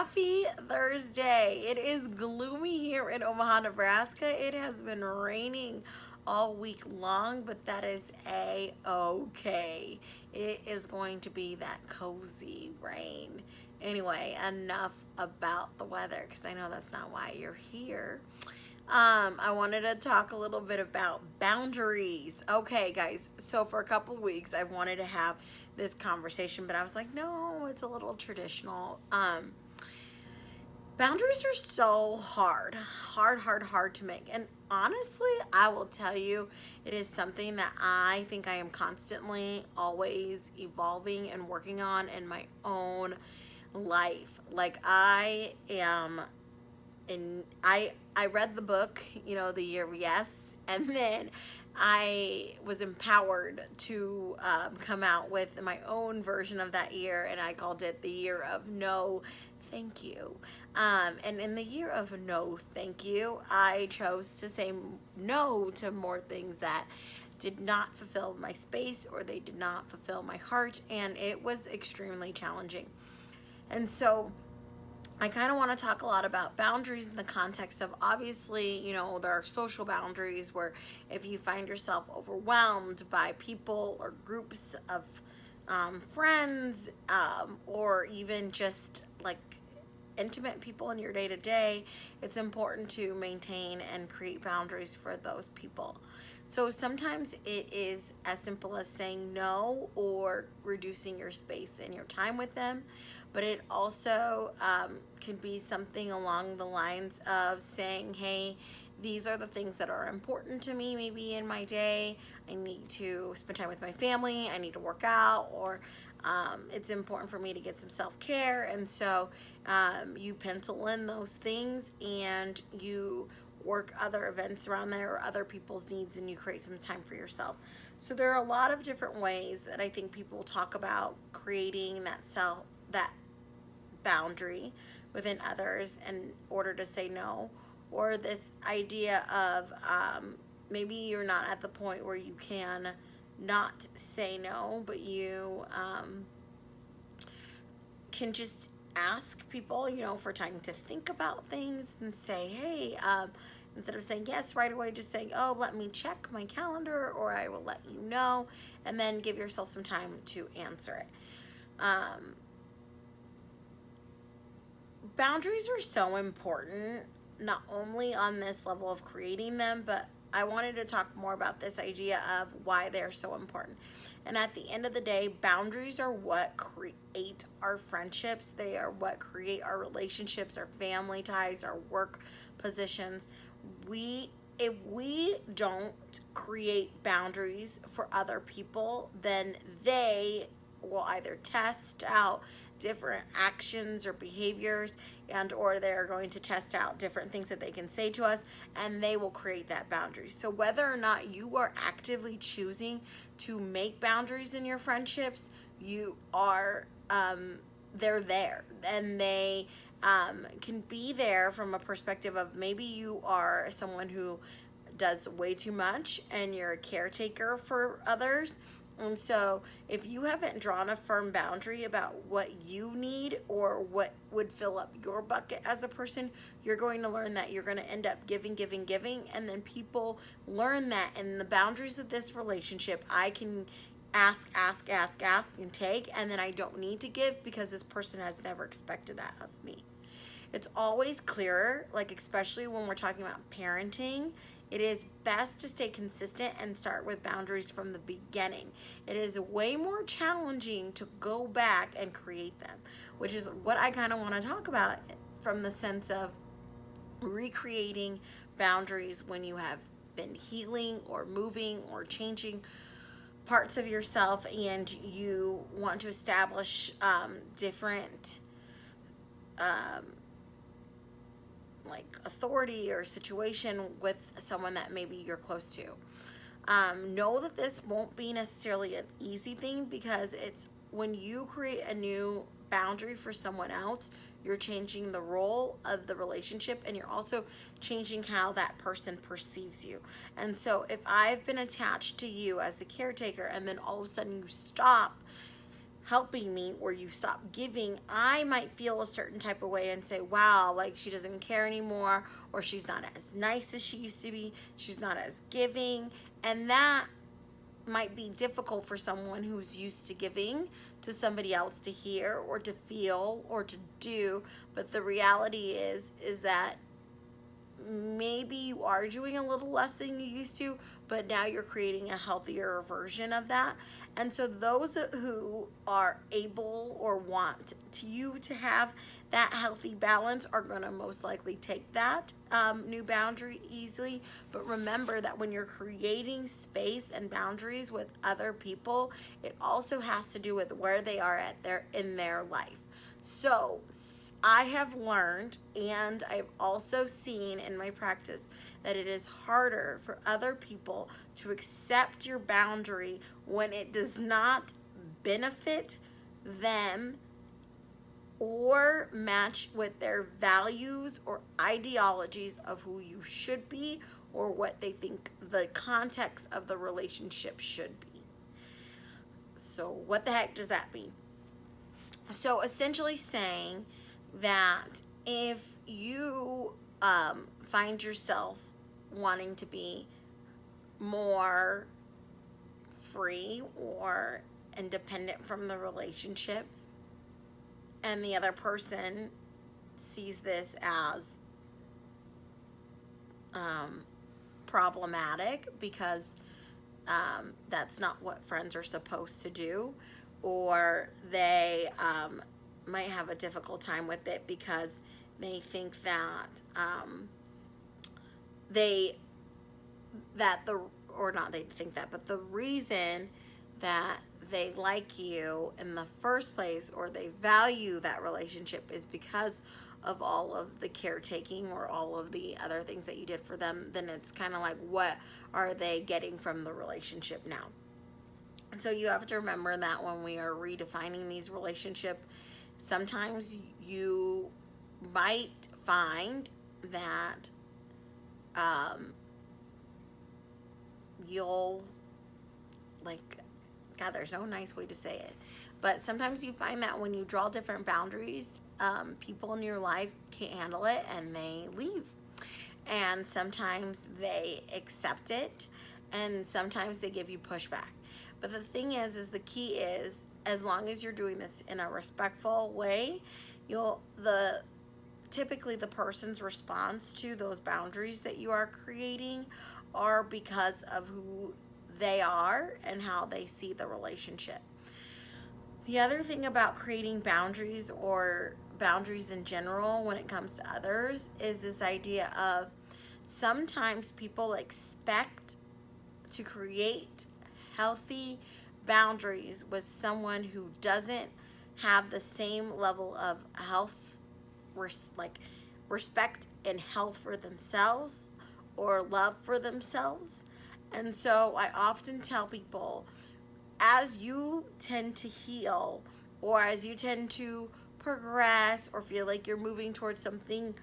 Happy Thursday. It is gloomy here in Omaha, Nebraska. It has been raining all week long, but that is a-okay. It is going to be that cozy rain. Anyway, enough about the weather because I know that's not why you're here. I wanted to talk a little bit about boundaries. Okay, guys, so for a couple of weeks, I wanted to have this conversation, but I was like, no, it's a little traditional. Boundaries are so hard to make. And honestly, I will tell you, it is something that I think I am constantly always evolving and working on in my own life. Like I am and I read the book, The Year of Yes, and then I was empowered to come out with my own version of that year, and I called it the Year of No Thank You. And in the year of no thank you, I chose to say no to more things that did not fulfill my space or they did not fulfill my heart, and it was extremely challenging. And so I kind of want to talk a lot about boundaries in the context of, obviously, there are social boundaries where if you find yourself overwhelmed by people or groups of friends, or even just like intimate people in your day-to-day, it's important to maintain and create boundaries for those people. So sometimes it is as simple as saying no or reducing your space and your time with them, but it also can be something along the lines of saying, hey, these are the things that are important to me maybe in my day. I need to spend time with my family, I need to work out, or it's important for me to get some self-care. And so you pencil in those things and you work other events around there or other people's needs, and you create some time for yourself. So there are a lot of different ways that I think people talk about creating that boundary within others in order to say no, or this idea of maybe you're not at the point where you can not say no, but you can just ask people, for time to think about things and say, hey, instead of saying yes right away, just saying, oh, let me check my calendar, or I will let you know, and then give yourself some time to answer it. Boundaries are so important, not only on this level of creating them, but I wanted to talk more about this idea of why they're so important. And at the end of the day, boundaries are what create our friendships. They are what create our relationships, our family ties, our work positions. If we don't create boundaries for other people, then they will either test out different actions or behaviors, and or they're going to test out different things that they can say to us, and they will create that boundary. So whether or not you are actively choosing to make boundaries in your friendships, you are they're there, and they can be there from a perspective of maybe you are someone who does way too much and you're a caretaker for others. And so if you haven't drawn a firm boundary about what you need or what would fill up your bucket as a person, you're going to learn that you're going to end up giving, and then people learn that in the boundaries of this relationship, I can ask and take, and then I don't need to give because this person has never expected that of me. It's always clearer, like especially when we're talking about parenting, it is best to stay consistent and start with boundaries from the beginning. It is way more challenging to go back and create them, which is what I kind of want to talk about from the sense of recreating boundaries when you have been healing or moving or changing parts of yourself and you want to establish different like authority or situation with someone that maybe you're close to. Know that this won't be necessarily an easy thing, because it's when you create a new boundary for someone else, you're changing the role of the relationship, and you're also changing how that person perceives you. And so if I've been attached to you as a caretaker and then all of a sudden you stop helping me or you stop giving, I might feel a certain type of way and say, wow, like she doesn't care anymore, or she's not as nice as she used to be, she's not as giving. And that might be difficult for someone who's used to giving to somebody else to hear or to feel or to do. But the reality is that maybe you are doing a little less than you used to, but now you're creating a healthier version of that. And so those who are able or want you to have that healthy balance are going to most likely take that new boundary easily. But remember that when you're creating space and boundaries with other people, it also has to do with where they are in their life. So I have learned, and I've also seen in my practice, that it is harder for other people to accept your boundary when it does not benefit them or match with their values or ideologies of who you should be or what they think the context of the relationship should be. So what the heck does that mean? So essentially saying that if you find yourself wanting to be more free or independent from the relationship, and the other person sees this as problematic because that's not what friends are supposed to do, or they might have a difficult time with it because they think that the reason that they like you in the first place or they value that relationship is because of all of the caretaking or all of the other things that you did for them. Then it's kind of like, what are they getting from the relationship now? So you have to remember that when we are redefining these relationships, sometimes you might find that you'll, like, God, there's no nice way to say it, but sometimes you find that when you draw different boundaries, people in your life can't handle it and they leave. And sometimes they accept it, and sometimes they give you pushback. But the thing is the key is, as long as you're doing this in a respectful way, typically the person's response to those boundaries that you are creating are because of who they are and how they see the relationship. The other thing about creating boundaries or boundaries in general when it comes to others is this idea of sometimes people expect to create healthy boundaries with someone who doesn't have the same level of health, respect and health for themselves or love for themselves. And so I often tell people, as you tend to heal or as you tend to progress or feel like you're moving towards something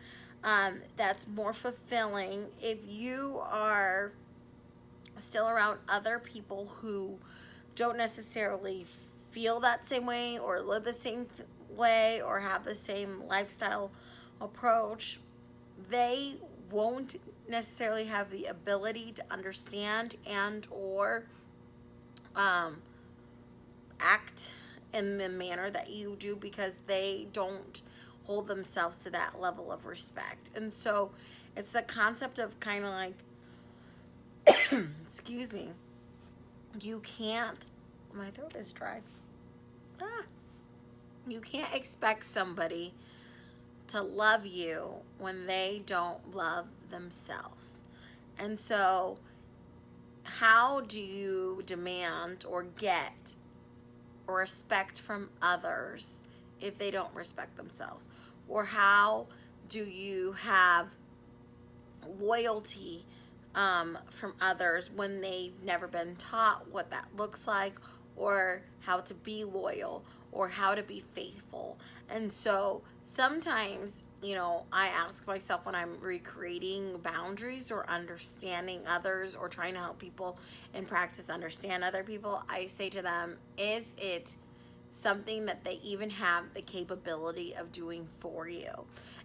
that's more fulfilling, if you are still around other people who don't necessarily feel that same way or live the same way or have the same lifestyle approach, they won't necessarily have the ability to understand and or act in the manner that you do because they don't hold themselves to that level of respect. And so it's the concept of kind of like excuse me, you can't, my throat is dry. You can't expect somebody to love you when they don't love themselves. And so how do you demand or get respect from others if they don't respect themselves? Or how do you have loyalty from others when they've never been taught what that looks like, or how to be loyal, or how to be faithful? And so sometimes, I ask myself when I'm recreating boundaries or understanding others or trying to help people in practice understand other people, I say to them, is it something that they even have the capability of doing for you.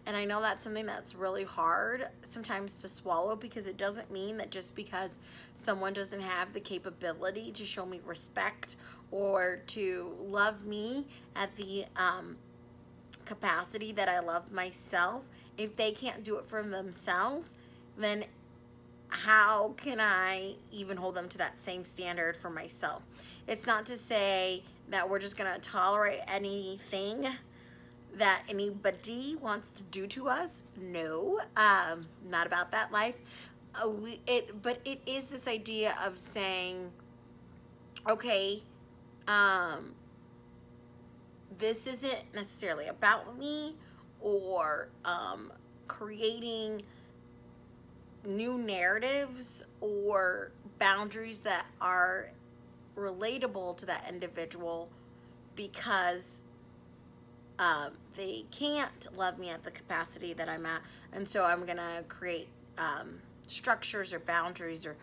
And I know that's something that's really hard sometimes to swallow, because it doesn't mean that just because someone doesn't have the capability to show me respect or to love me at the capacity that I love myself, if they can't do it for themselves, then how can I even hold them to that same standard for myself? It's not to say that we're just going to tolerate anything that anybody wants to do to us. No, not about that life. But it is this idea of saying, okay, this isn't necessarily about me, or creating new narratives or boundaries that are relatable to that individual, because they can't love me at the capacity that I'm at. And so I'm going to create structures or boundaries or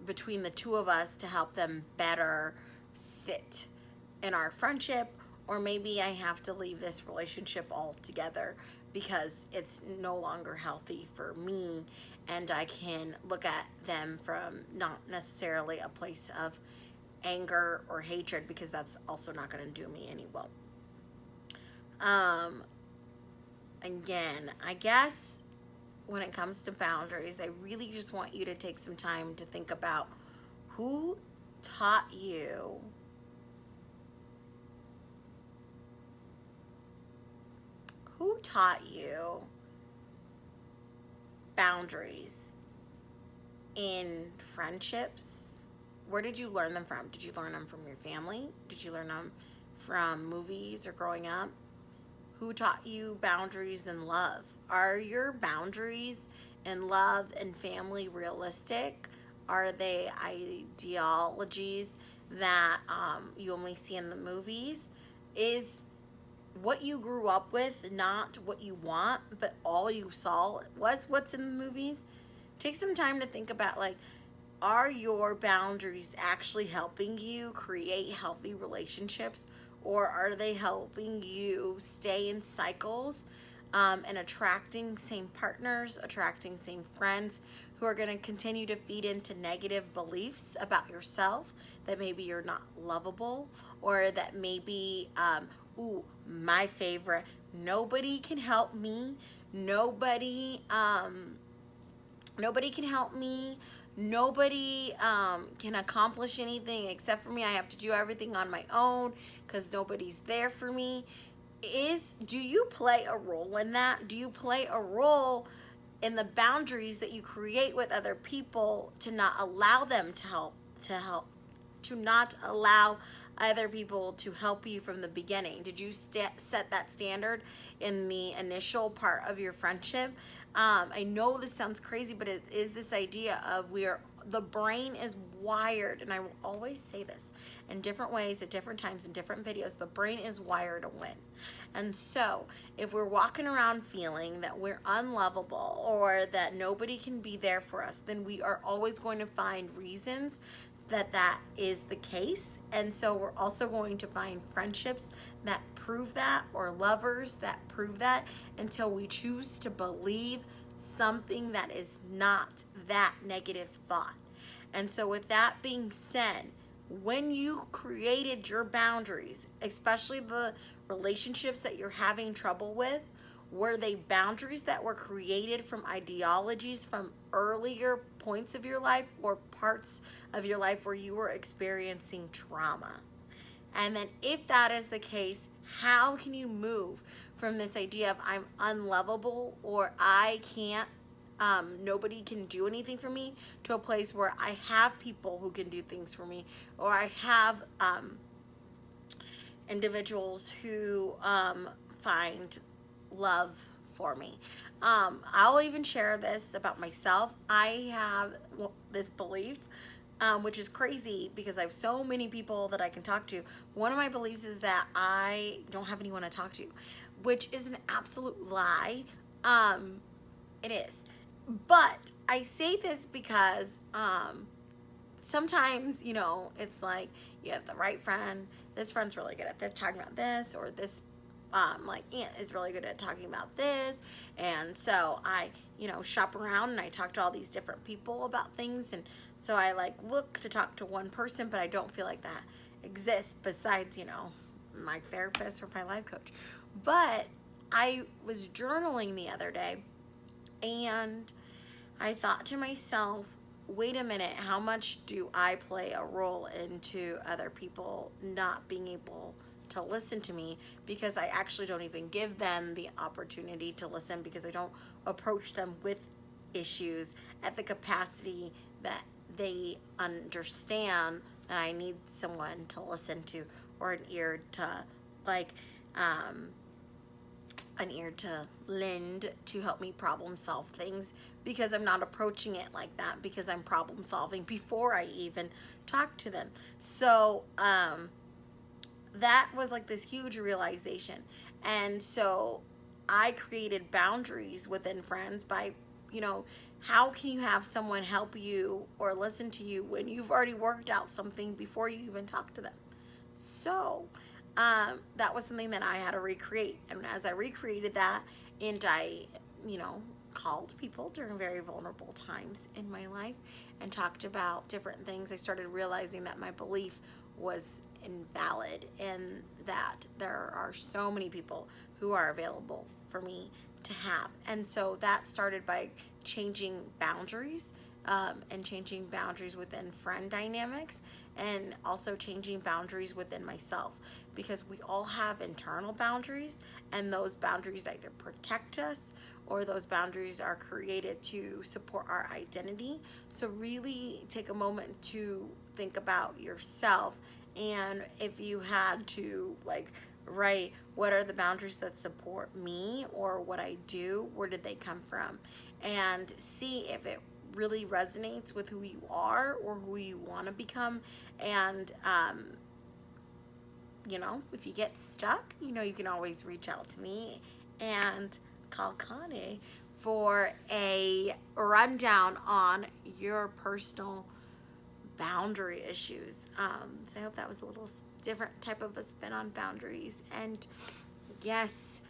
between the two of us to help them better sit in our friendship. Or maybe I have to leave this relationship altogether because it's no longer healthy for me, and I can look at them from not necessarily a place of anger or hatred, because that's also not going to do me any well. Again, I guess when it comes to boundaries, I really just want you to take some time to think about who taught you boundaries in friendships. Where did you learn them from? Did you learn them from your family? Did you learn them from movies or growing up? Who taught you boundaries in love? Are your boundaries in love and family realistic? Are they ideologies that you only see in the movies? Is what you grew up with not what you want, but all you saw was what's in the movies? Take some time to think about, like, are your boundaries actually helping you create healthy relationships, or are they helping you stay in cycles and attracting same partners, attracting same friends who are going to continue to feed into negative beliefs about yourself, that maybe you're not lovable, or that maybe, my favorite, nobody can help me, nobody can help me, nobody can accomplish anything except for me, I have to do everything on my own because nobody's there for me. Do you play a role in that? Do you play a role in the boundaries that you create with other people to not allow them to not allow other people to help you from the beginning? Did you set that standard in the initial part of your friendship? I know this sounds crazy, but it is this idea of the brain is wired, and I will always say this in different ways, at different times, in different videos, the brain is wired to win. And so if we're walking around feeling that we're unlovable or that nobody can be there for us, then we are always going to find reasons that is the case. And so we're also going to find friendships that prove that, or lovers that prove that, until we choose to believe something that is not that negative thought. And so with that being said, when you created your boundaries, especially the relationships that you're having trouble with, were they boundaries that were created from ideologies from earlier points of your life, or parts of your life where you were experiencing trauma? And then if that is the case, how can you move from this idea of I'm unlovable, or I can't, nobody can do anything for me, to a place where I have people who can do things for me, or I have individuals who find love for me. I'll even share this about myself. I have this belief, which is crazy because I have so many people that I can talk to. One of my beliefs is that I don't have anyone to talk to, which is an absolute lie. It is. But I say this because sometimes, you know, it's like you have the right friend. This friend's really good at this, talking about this, or this like aunt is really good at talking about this. And so I, you know, shop around and I talk to all these different people about things. And so I like look to talk to one person, but I don't feel like that exists besides, you know, my therapist or my life coach. But I was journaling the other day and I thought to myself, wait a minute, how much do I play a role into other people not being able to listen to me, because I actually don't even give them the opportunity to listen, because I don't approach them with issues at the capacity that they understand that I need someone to listen to, or an ear to like um an ear to lend to help me problem solve things, because I'm not approaching it like that, because I'm problem solving before I even talk to them. So that was like this huge realization. And so I created boundaries within friends by, you know, how can you have someone help you or listen to you when you've already worked out something before you even talk to them? So that was something that I had to recreate. And as I recreated that, and I, you know, called people during very vulnerable times in my life and talked about different things, I started realizing that my belief was invalid and that there are so many people who are available for me to have. And so that started by changing boundaries, and changing boundaries within friend dynamics, and also changing boundaries within myself, because we all have internal boundaries, and those boundaries either protect us or those boundaries are created to support our identity. So really take a moment to think about yourself, and if you had to like write what are the boundaries that support me or what I do, where did they come from, and see if it really resonates with who you are or who you want to become. And you know, if you get stuck, you know, you can always reach out to me and call Kani for a rundown on your personal boundary issues. So I hope that was a little different type of a spin on boundaries. And yes,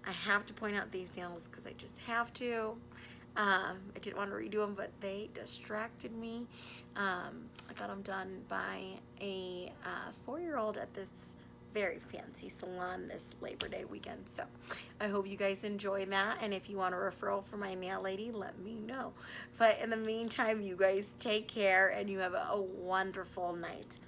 I have to point out these nails because I just have to. I didn't want to redo them, but they distracted me. I got them done by a 4-year-old at this very fancy salon this Labor Day weekend. So I hope you guys enjoy that. And if you want a referral for my nail lady, let me know. But in the meantime, you guys take care and you have a wonderful night.